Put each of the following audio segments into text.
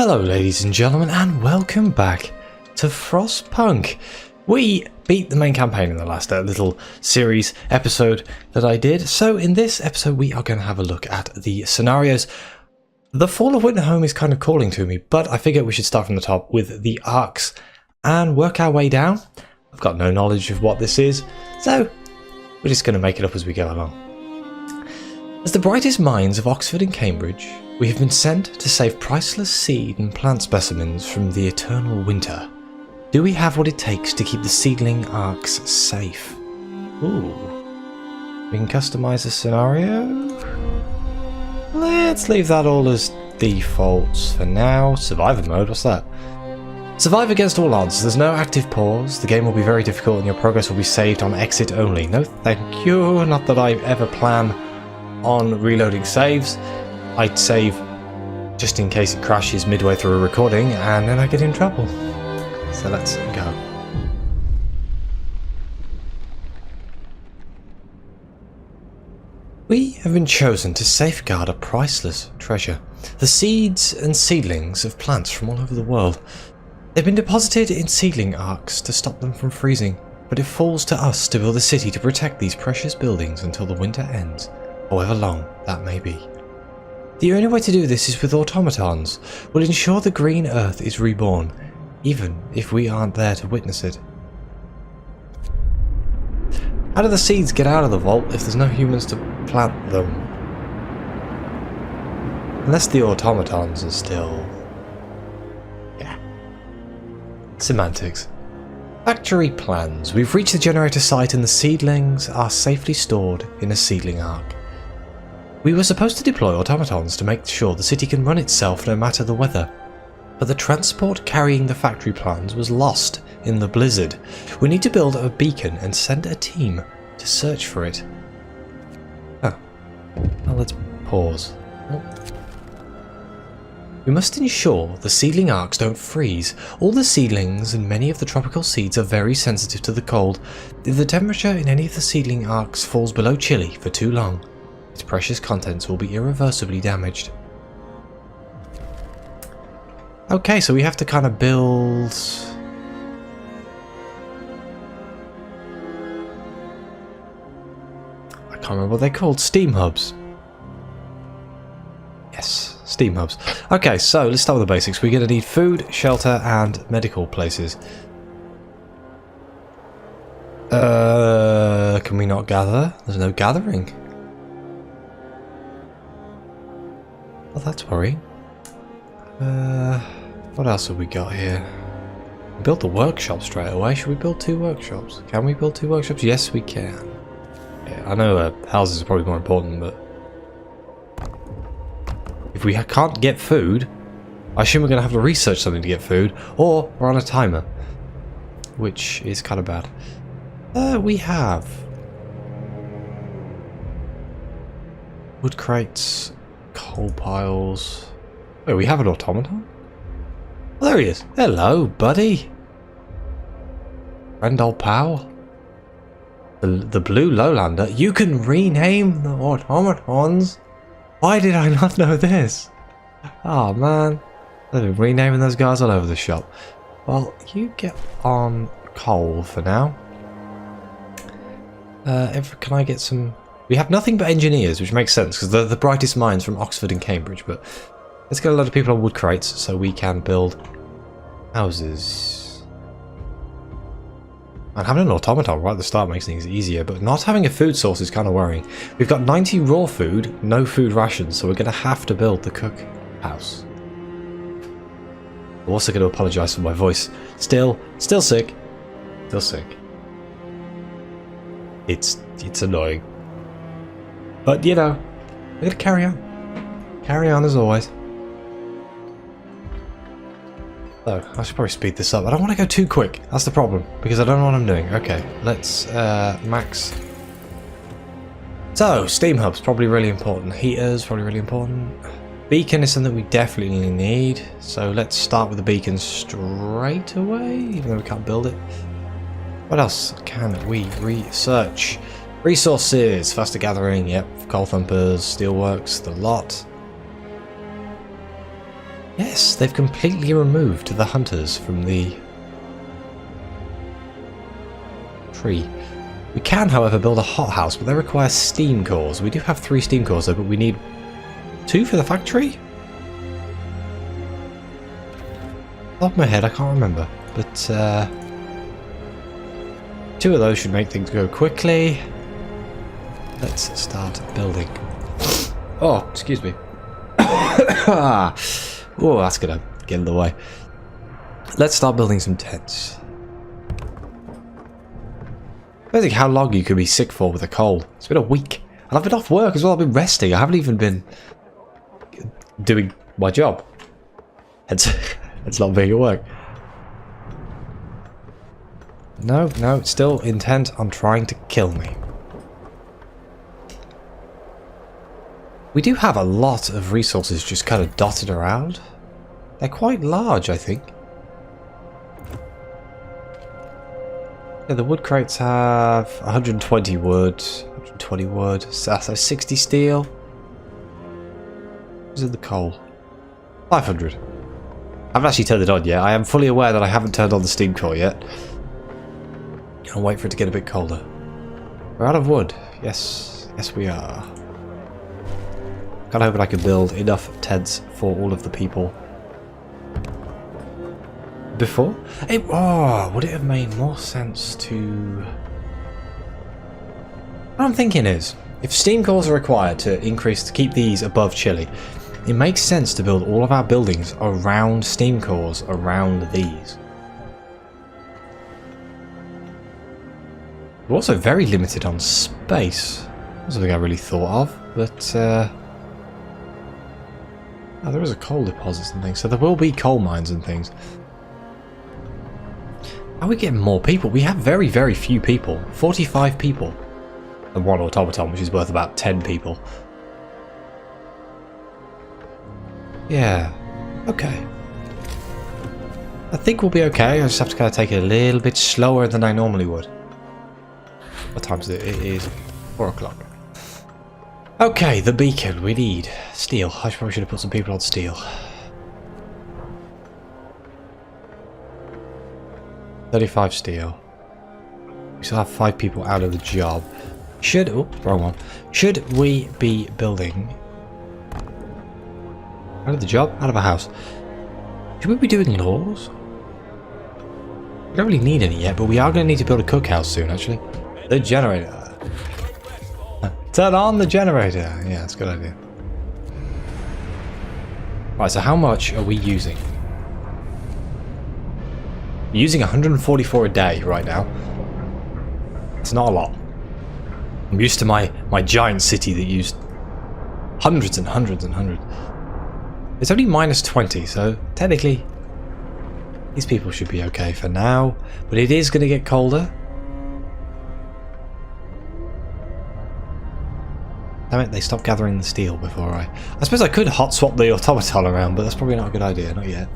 Hello ladies and gentlemen, and welcome back to FrostPunk. We beat the main campaign in the last little series episode that I did, so in this episode we are going to have a look at the scenarios. The Fall of Winterhome is kind of calling to me, but I figured we should start from the top with the Arks and work our way down. I've got no knowledge of what this is, so we're just going to make it up as we go along. As the brightest minds of Oxford and Cambridge, we have been sent to save priceless seed and plant specimens from the eternal winter. Do we have what it takes to keep the seedling Arks safe? Ooh. We can customize a scenario. Let's leave that all as defaults for now. Survivor mode, what's that? Survive against all odds. There's no active pause. The game will be very difficult and your progress will be saved on exit only. No thank you. Not that I ever plan on reloading saves. I'd save just in case it crashes midway through a recording and then I get in trouble. So let's go. We have been chosen to safeguard a priceless treasure. The seeds and seedlings of plants from all over the world. They've been deposited in seedling arks to stop them from freezing, but it falls to us to build a city to protect these precious buildings until the winter ends, however long that may be. The only way to do this is with automatons. We'll ensure the green earth is reborn, even if we aren't there to witness it. How do the seeds get out of the vault if there's no humans to plant them? Unless the automatons are still... yeah. Semantics. Factory plans. We've reached the generator site and the seedlings are safely stored in a seedling ark. We were supposed to deploy automatons to make sure the city can run itself no matter the weather, but the transport carrying the factory plans was lost in the blizzard. We need to build a beacon and send a team to search for it. Oh, well, let's pause. Oh. We must ensure the seedling arks don't freeze. All the seedlings and many of the tropical seeds are very sensitive to the cold. If the temperature in any of the seedling arks falls below chilly for too long, its precious contents will be irreversibly damaged. Okay, so we have to kind of build... I can't remember what they're called. Steam hubs. Yes, steam hubs. Okay, so let's start with the basics. We're going to need food, shelter, and medical places. Can we not gather? There's no gathering. Well, that's worrying. What else have we got here? We built the workshop straight away. Should we build 2 workshops? Can we build 2 workshops? Yes, we can. Yeah, I know houses are probably more important, but if we can't get food, I assume we're going to have to research something to get food, or we're on a timer, which is kind of bad. We have wood crates, coal piles. Wait, we have an automaton? Oh, there he is. Hello, buddy. Friend old pal. The blue lowlander. You can rename the automatons. Why did I not know this? Oh man, they've been renaming those guys all over the shop. Well, you get on coal for now. Can I get some... We have nothing but engineers, which makes sense, because they're the brightest minds from Oxford and Cambridge, but let's get a lot of people on wood crates so we can build houses. And having an automaton right at the start makes things easier, but not having a food source is kind of worrying. We've got 90 raw food, no food rations, so we're going to have to build the cook house. I'm also going to apologise for my voice. Still sick. Still sick. It's annoying. But, you know, we're going to carry on. Carry on as always. So, I should probably speed this up. I don't want to go too quick. That's the problem, because I don't know what I'm doing. Okay, let's max. So, steam hubs, probably really important. Heaters, probably really important. Beacon is something we definitely need. So, let's start with the beacon straight away, even though we can't build it. What else can we research? Resources, faster gathering, yep, coal thumpers, steelworks, the lot. Yes, they've completely removed the hunters from the tree. We can, however, build a hothouse, but they require steam cores. We do have 3 steam cores though, but we need 2 for the factory? Off my head, I can't remember. But 2 of those should make things go quickly. Let's start building. Oh, excuse me. Oh, that's gonna get in the way. Let's start building some tents. I don't think how long you could be sick for with a cold. It's been a week. And I've been off work as well. I've been resting. I haven't even been doing my job. It's not being at work. No, it's still intent on trying to kill me. We do have a lot of resources just kind of dotted around. They're quite large, I think. Yeah, the wood crates have 120 wood, 120 wood, so 60 steel. Is it the coal? 500. I haven't actually turned it on yet. I am fully aware that I haven't turned on the steam core yet. I'll wait for it to get a bit colder. We're out of wood. Yes, we are. Kind of hoping I can build enough tents for all of the people. Before? Would it have made more sense to... What I'm thinking is, if steam cores are required to keep these above chilly, it makes sense to build all of our buildings around steam cores around these. We're also very limited on space. That's something I really thought of, but oh, there is a coal deposits and things, so there will be coal mines and things. Are we getting more people? We have very, very few people. 45 people. And 1 automaton, which is worth about 10 people. Yeah. Okay. I think we'll be okay. I just have to kind of take it a little bit slower than I normally would. What time is it? It is 4 o'clock. Okay, the beacon. We need steel. I probably should have put some people on steel. 35 steel. We still have 5 people out of the job. Wrong one. Should we be building... Out of the job? Out of a house. Should we be doing laws? We don't really need any yet, but we are going to need to build a cookhouse soon, actually. The generator. Turn on the generator. Yeah, that's a good idea. Right, so how much are we using? We're using 144 a day right now. It's not a lot. I'm used to my giant city that used hundreds and hundreds and hundreds. It's only minus 20, so technically these people should be okay for now. But it is going to get colder. Damn it, they stopped gathering the steel before I suppose I could hot swap the automaton around, but that's probably not a good idea, not yet.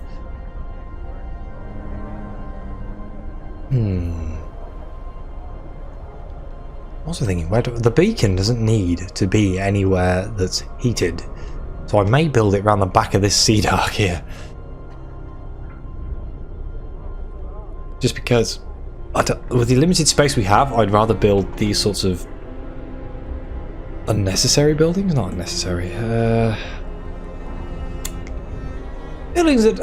Also thinking, the beacon doesn't need to be anywhere that's heated, so I may build it around the back of this sea dark here. Just because, with the limited space we have, I'd rather build these sorts of unnecessary buildings. Not unnecessary. Buildings that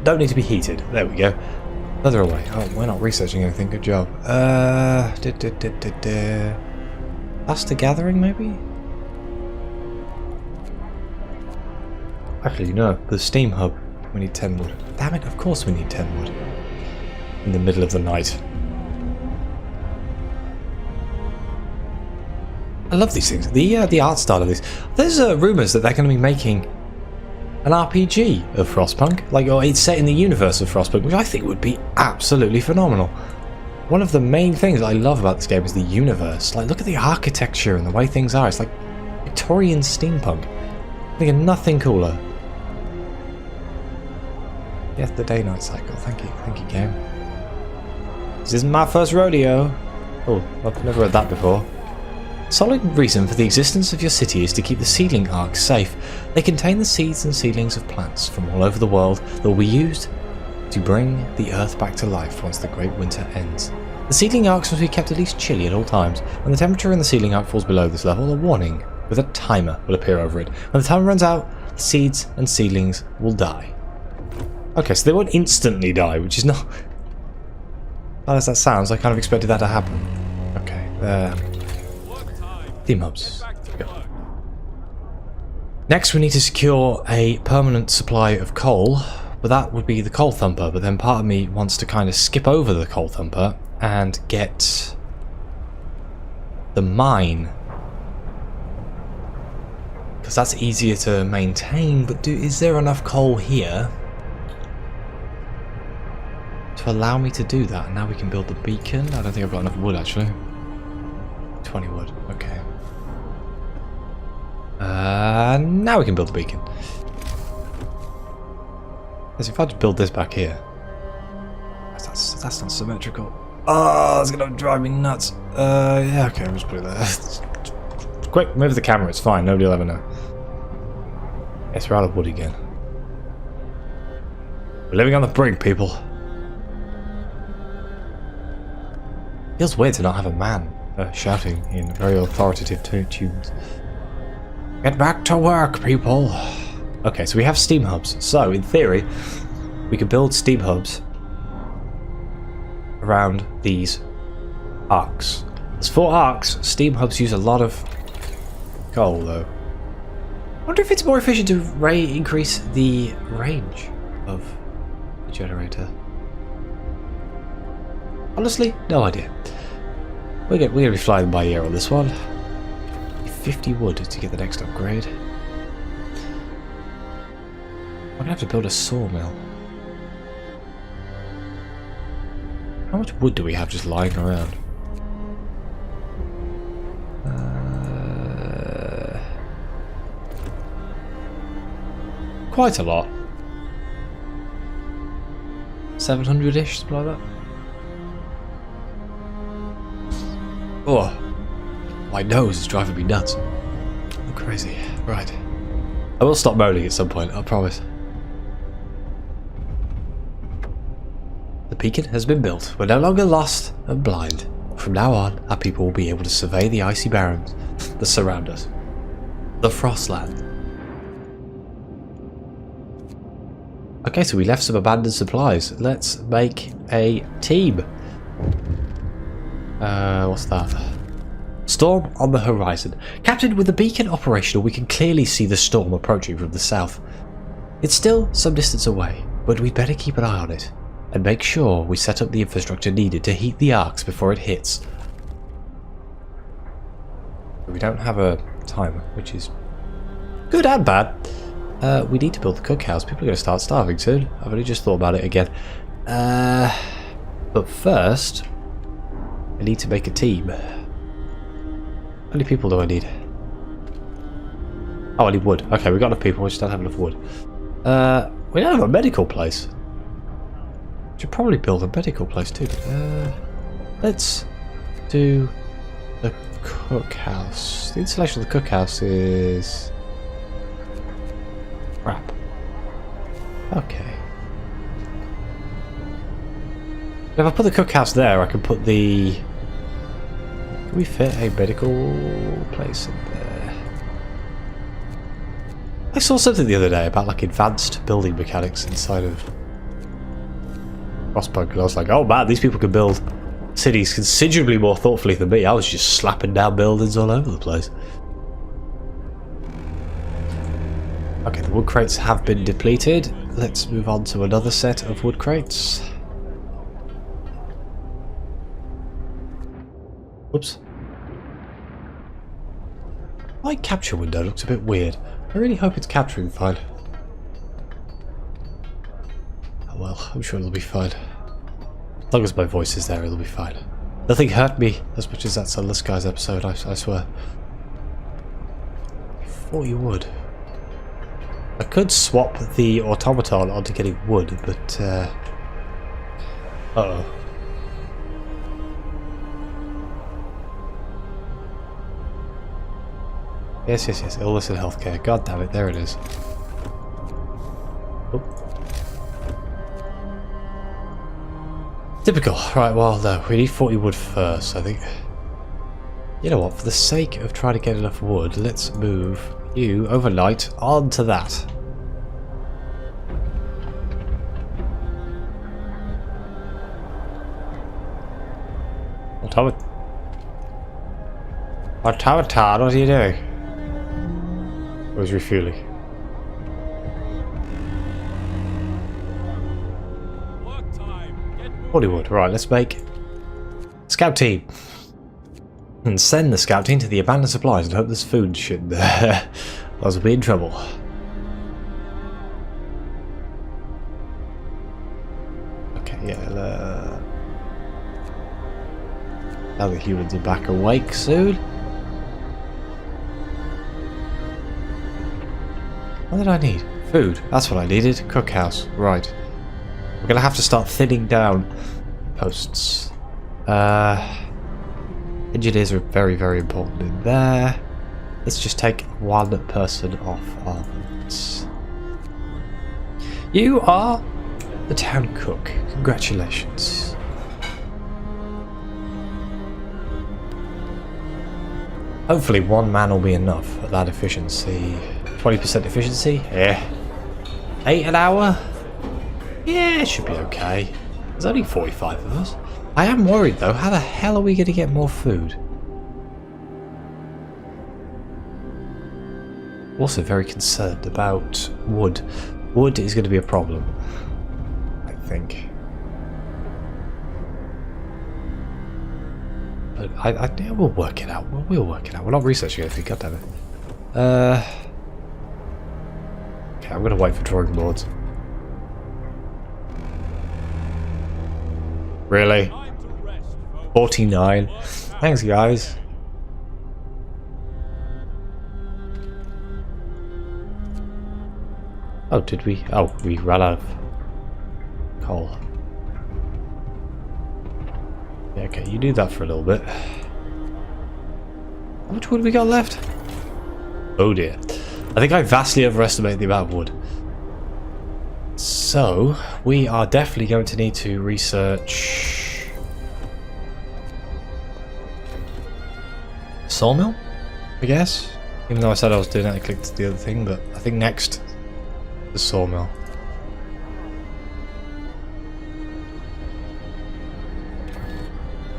don't need to be heated. There we go. Further away. Oh, we're not researching anything. Good job. Faster gathering, maybe? Actually, no. The steam hub. We need 10 wood. Damn it, of course we need 10 wood. In the middle of the night. I love these things. The art style of this. There's rumours that they're going to be making an RPG of FrostPunk. Like, or it's set in the universe of FrostPunk, which I think would be absolutely phenomenal. One of the main things I love about this game is the universe. Like, look at the architecture and the way things are. It's like Victorian steampunk. I think of nothing cooler. Yes, the day-night cycle. Thank you, game. This isn't my first rodeo. Oh, I've never heard that before. Solid reason for the existence of your city is to keep the seedling arks safe. They contain the seeds and seedlings of plants from all over the world that will be used to bring the earth back to life once the great winter ends. The seedling arks must be kept at least chilly at all times. When the temperature in the seedling ark falls below this level, a warning with a timer will appear over it. When the timer runs out, the seeds and seedlings will die. Okay, so they won't instantly die, which is not... Bad as that sounds, I kind of expected that to happen. Okay, theme hubs. Go. Next we need to secure a permanent supply of coal, but that would be the coal thumper, but then part of me wants to kind of skip over the coal thumper and get the mine, because that's easier to maintain. But is there enough coal here to allow me to do that? And now we can build the beacon. I don't think I've got enough wood actually. 20 wood, okay. Now we can build the beacon. As if I just build this back here. That's not symmetrical. Oh, that's gonna drive me nuts. Yeah, okay, I'll just put it there. Quick, move the camera, it's fine, nobody will ever know. Yes, we're out of wood again. We're living on the brig, people. Feels weird to not have a man shouting in very authoritative tunes. Get back to work, people. Okay, so we have steam hubs. So, in theory, we could build steam hubs around these arcs. There's 4 arcs. Steam hubs use a lot of coal, though. I wonder if it's more efficient to increase the range of the generator. Honestly, no idea. We're gonna be flying by ear on this one. 50 wood to get the next upgrade. I'm gonna have to build a sawmill. How much wood do we have just lying around? Quite a lot. 700-ish, something like that. Oh, my nose is driving me nuts. I'm crazy. Right. I will stop moaning at some point, I promise. The beacon has been built. We're no longer lost and blind. From now on, our people will be able to survey the icy barrens that surround us. The Frostland. Okay, so we left some abandoned supplies. Let's make a team. What's that? Storm on the horizon. Captain, with the beacon operational, we can clearly see the storm approaching from the south. It's still some distance away, but we'd better keep an eye on it and make sure we set up the infrastructure needed to heat the arcs before it hits. We don't have a timer, which is good and bad. We need to build the cookhouse. People are going to start starving soon. I've only just thought about it again. But first, I need to make a team. How many people do I need? Oh, I need wood. Okay, we've got enough people, we just don't have enough wood. We don't have a medical place. Should probably build a medical place too. Let's do the cookhouse. The installation of the cookhouse is crap. Okay. If I put the cookhouse there, I can put the... Can we fit a medical place in there? I saw something the other day about like advanced building mechanics inside of FrostPunk, and I was like, oh man, these people can build cities considerably more thoughtfully than me. I was just slapping down buildings all over the place. Okay, the wood crates have been depleted. Let's move on to another set of wood crates. Oops. My capture window looks a bit weird. I really hope it's capturing fine. Oh well, I'm sure it'll be fine. As long as my voice is there, it'll be fine. Nothing hurt me as much as that Sunless Skies episode, I swear. 40 wood. I could swap the automaton onto getting wood, but uh-oh. Yes, yes, yes. Illicit healthcare. God damn it. There it is. Oh. Typical. Right, well, no. We need 40 wood first, I think. You know what? For the sake of trying to get enough wood, let's move you overnight onto that. Automaton, what are you doing? I was refueling. Hollywood, right, let's make scout team. And send the scout team to the abandoned supplies and hope there's food shit there. Else we'll be in trouble. Okay, yeah, now the humans are back awake soon. What did I need? Food. That's what I needed. Cookhouse. Right. We're gonna have to start thinning down posts. Engineers are very, very important in there. Let's just take one person off ovens. You are the town cook. Congratulations. Hopefully one man will be enough at that efficiency. 20% efficiency? Yeah. 8 an hour? Yeah, it should be okay. There's only 45 of us. I am worried though, how the hell are we going to get more food? Also very concerned about wood. Wood is going to be a problem, I think. But I we'll work it out. We'll work it out. We're not researching anything, goddammit. Okay, I'm going to wait for drawing boards. Really? 49. Thanks, guys. Oh, did we? Oh, we ran out of coal. Yeah, okay, you do that for a little bit. How much wood we got left? Oh dear. I think I vastly overestimated the amount of wood. So, we are definitely going to need to research sawmill, I guess. Even though I said I was doing it, I clicked the other thing, but I think next the sawmill.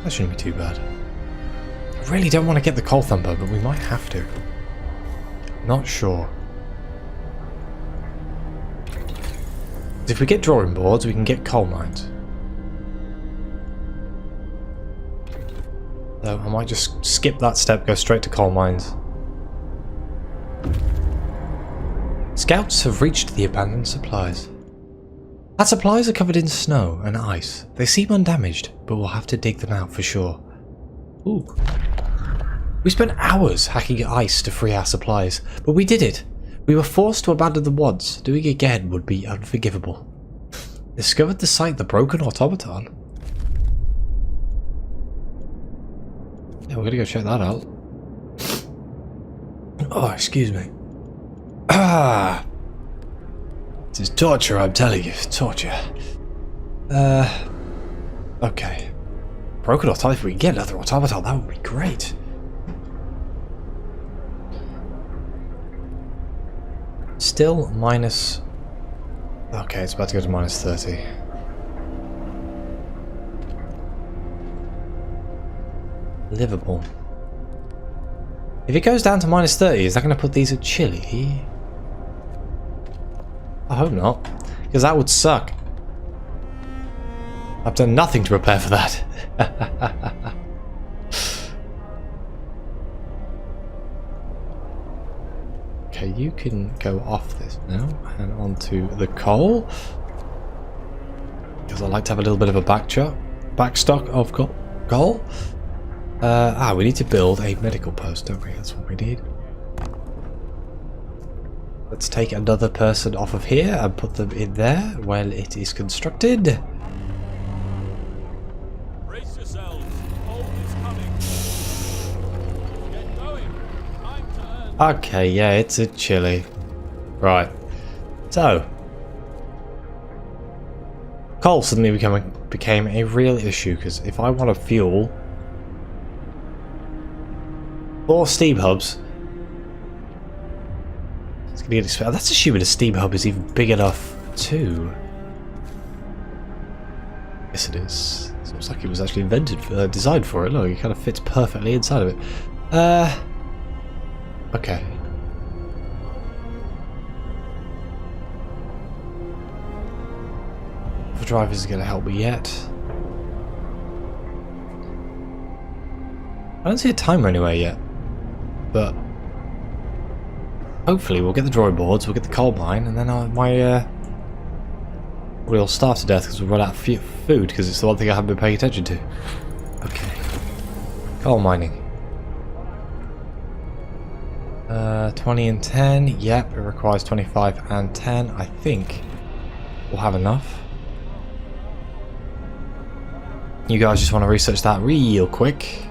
That shouldn't be too bad. I really don't want to get the coal thumper, but we might have to. Not sure. If we get drawing boards, we can get coal mines. So I might just skip that step, go straight to coal mines. Scouts have reached the abandoned supplies. Our supplies are covered in snow and ice. They seem undamaged, but we'll have to dig them out for sure. Ooh. We spent hours hacking ice to free our supplies, but we did it. We were forced to abandon them once. Doing it again would be unforgivable. Discovered the site, the broken automaton. Yeah, we're gonna go check that out. Oh, excuse me. Ah! This is torture, I'm telling you. Torture. Okay. Broken automaton, if we can get another automaton, that would be great. Still minus... Okay, it's about to go to minus 30. Livable. If it goes down to minus 30, is that going to put these at chilly? I hope not, because that would suck. I've done nothing to prepare for that. Okay, you can go off this now and onto the coal. Because I like to have a little bit of a backstock of coal. We need to build a medical post, don't we? That's what we need. Let's take another person off of here and put them in there while it is constructed. Brace yourselves. Coal is coming. Get going. Time to earn Okay, yeah, it's a chili. Right. So, coal suddenly became a real issue, because if I want to fuel 4 steam hubs, it's going to get expensive. That's assuming a steam hub is even big enough too. Yes, it is. It looks like it was actually designed for it. Look, it kind of fits perfectly inside of it. Okay. The driver isn't going to help me yet. I don't see a timer anywhere yet, but hopefully we'll get the drawing boards, we'll get the coal mine, and then we'll starve to death because we'll run out of food, because it's the one thing I haven't been paying attention to. Okay. Coal mining. 20 and 10. Yep, it requires 25 and 10. I think we'll have enough. You guys just want to research that real quick.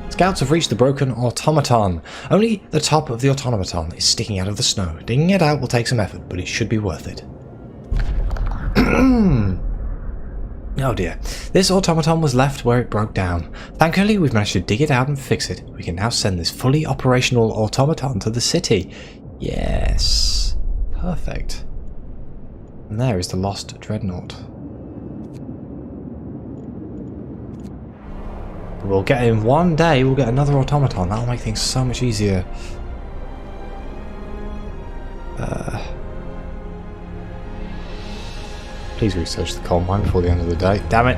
Scouts have reached the broken automaton. Only the top of the automaton is sticking out of the snow. Digging it out will take some effort, but it should be worth it. Oh dear. This automaton was left where it broke down. Thankfully, we've managed to dig it out and fix it. We can now send this fully operational automaton to the city. Yes. Perfect. And there is the lost dreadnought. We'll get in one day, we'll get another automaton. That'll make things so much easier. Please research the coal mine before the end of the day. Damn it!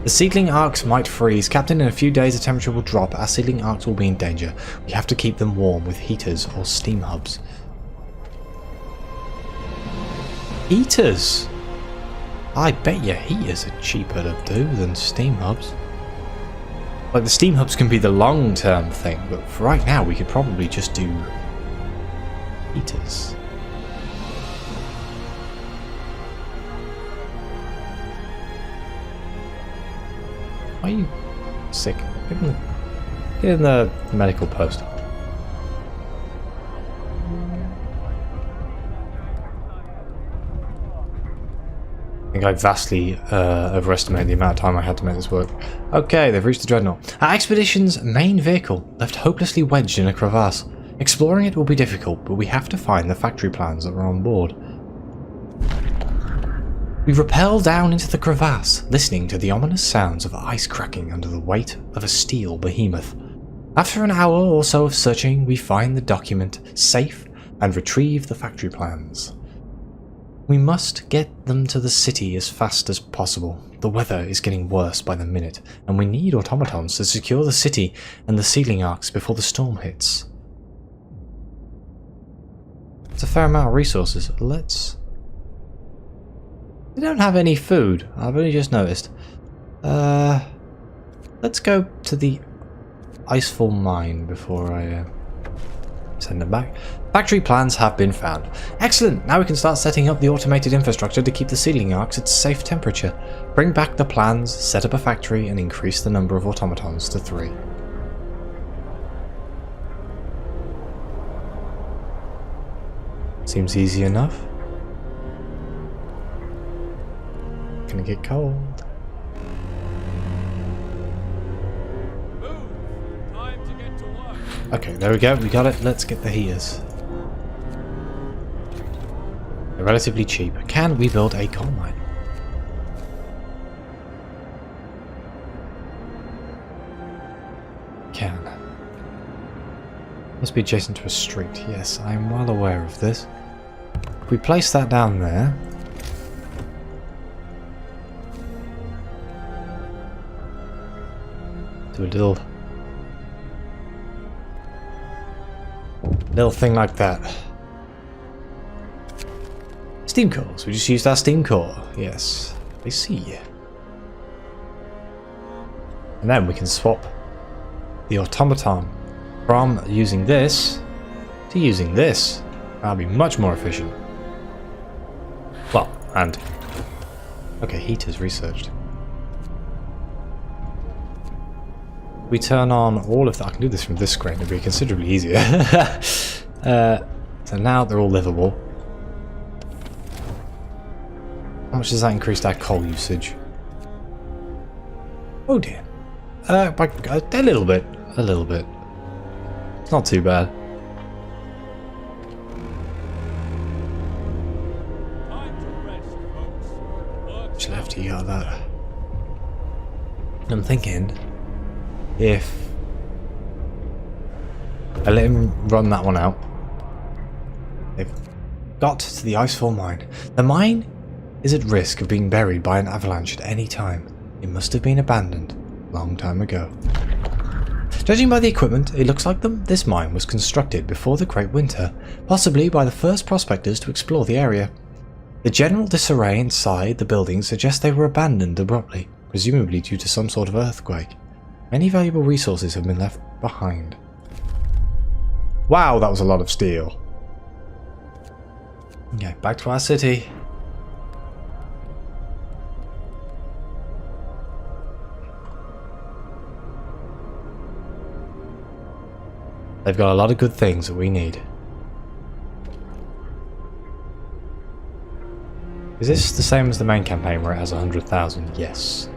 The seedling arcs might freeze. Captain, in a few days the temperature will drop. Our seedling arcs will be in danger. We have to keep them warm with heaters or steam hubs. Heaters? I bet your heaters are cheaper to do than steam hubs. Like, the steam hubs can be the long-term thing, but for right now we could probably just do heaters. Why are you sick? Get in the medical post. I think I vastly overestimated the amount of time I had to make this work. Okay, they've reached the dreadnought. Our expedition's main vehicle, left hopelessly wedged in a crevasse. Exploring it will be difficult, but we have to find the factory plans that are on board. We rappel down into the crevasse, listening to the ominous sounds of ice cracking under the weight of a steel behemoth. After an hour or so of searching, we find the document safe and retrieve the factory plans. We must get them to the city as fast as possible. The weather is getting worse by the minute, and we need automatons to secure the city and the seedling arcs before the storm hits. It's a fair amount of resources. We don't have any food. I've only just noticed. Let's go to the Icefall mine before I send them back. Factory plans have been found. Excellent! Now we can start setting up the automated infrastructure to keep the seedling arcs at safe temperature. Bring back the plans, set up a factory, and increase the number of automatons to 3. Seems easy enough. Gonna get cold. Time to get to work. Okay, there we go. We got it. Let's get the heaters. They're relatively cheap. Can we build a coal mine? Can. Must be adjacent to a street. Yes, I am well aware of this. If we place that down there. Do a little thing like that. Steam cores. We just used our steam core. Yes, I see. And then we can swap the automaton from using this to using this. That'll be much more efficient. Well, and okay, heaters researched. We turn on all of that. I can do this from this screen. It'd be considerably easier. So now they're all livable. How much does that increase our coal usage? Oh dear. By a little bit. A little bit. It's not too bad. Time to rest, folks. Which left you got that? I'm thinking if I let him run that one out. They've got to the Icefall mine. The mine is at risk of being buried by an avalanche at any time. It must have been abandoned a long time ago. Judging by the equipment, it looks like this mine was constructed before the Great Winter, possibly by the first prospectors to explore the area. The general disarray inside the buildings suggests they were abandoned abruptly, presumably due to some sort of earthquake. Many valuable resources have been left behind. Wow, that was a lot of steel. Okay, back to our city. They've got a lot of good things that we need. Is this the same as the main campaign where it has 100,000? Yes.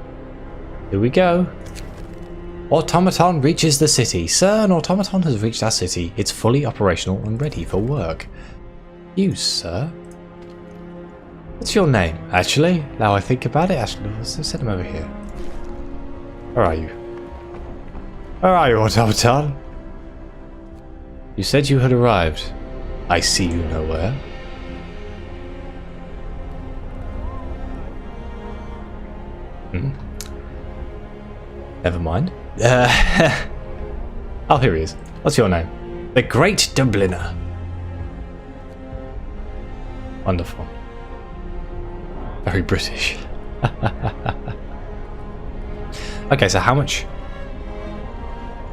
Here we go. Automaton reaches the city. Sir, an automaton has reached our city. It's fully operational and ready for work. You, sir? What's your name? Actually, now I think about it, actually, let's send him over here. Where are you? Where are you, automaton? You said you had arrived. I see you nowhere. Never mind. Oh, here he is. What's your name? The Great Dubliner. Wonderful. Very British. Okay, so how much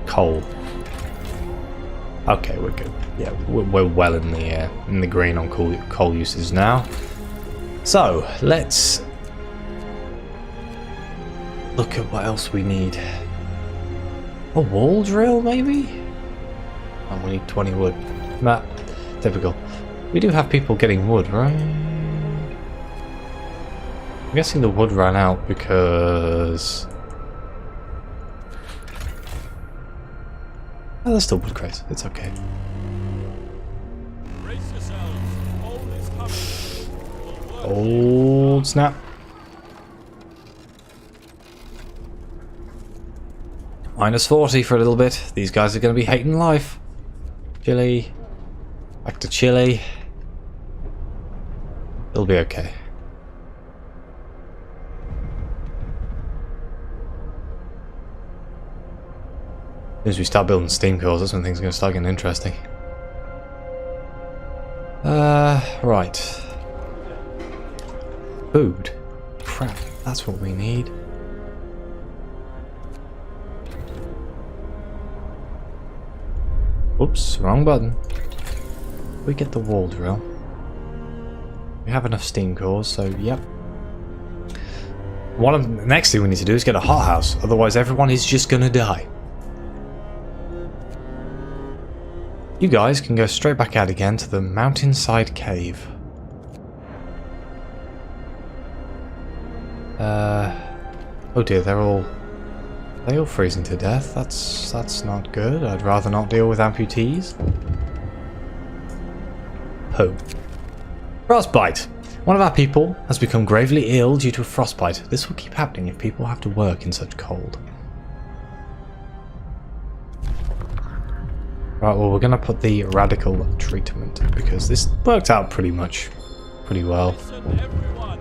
coal? Okay, we're good. Yeah, we're well in the green on coal uses now. So let's look at what else we need. A wall drill, maybe? Oh, we need 20 wood. Nah, typical. We do have people getting wood, right? I'm guessing the wood ran out because... Oh, there's still wood crates. It's okay. Brace yourselves. Cold is coming. We'll work Old snap. Minus 40 for a little bit. These guys are going to be hating life. Chile. Back to Chile. It'll be okay. As we start building steam cores, that's when things are going to start getting interesting. Right. Food. Crap, that's what we need. Oops, wrong button. We get the wall drill. We have enough steam cores, so yep. The next thing we need to do is get a hothouse, otherwise everyone is just gonna die. You guys can go straight back out again to the mountainside cave. Oh dear, they're all freezing to death. That's not good. I'd rather not deal with amputees. Oh. Frostbite! One of our people has become gravely ill due to a frostbite. This will keep happening if people have to work in such cold. Right, well, we're going to put the radical treatment because this worked out pretty well. Listen, everyone.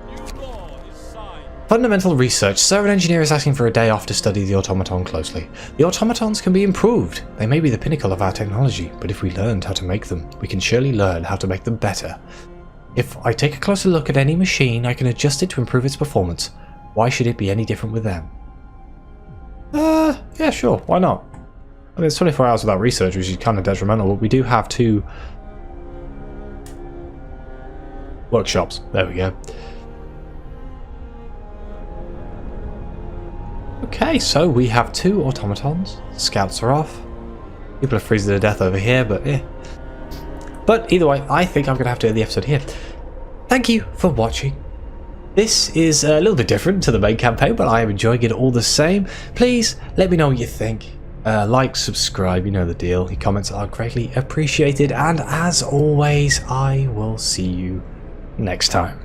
New law is signed. Fundamental research. Sir, an engineer is asking for a day off to study the automaton closely. The automatons can be improved. They may be the pinnacle of our technology, but if we learned how to make them, we can surely learn how to make them better. If I take a closer look at any machine, I can adjust it to improve its performance. Why should it be any different with them? Yeah, sure. Why not? I mean, it's 24 hours without research, which is kind of detrimental, but we do have 2 workshops. There we go. Okay, so we have 2 automatons. Scouts are off. People are freezing to death over here, but yeah. But either way, I think I'm going to have to end the episode here. Thank you for watching. This is a little bit different to the main campaign, but I am enjoying it all the same. Please let me know what you think. Like, subscribe, you know the deal. Your comments are greatly appreciated. And as always, I will see you next time.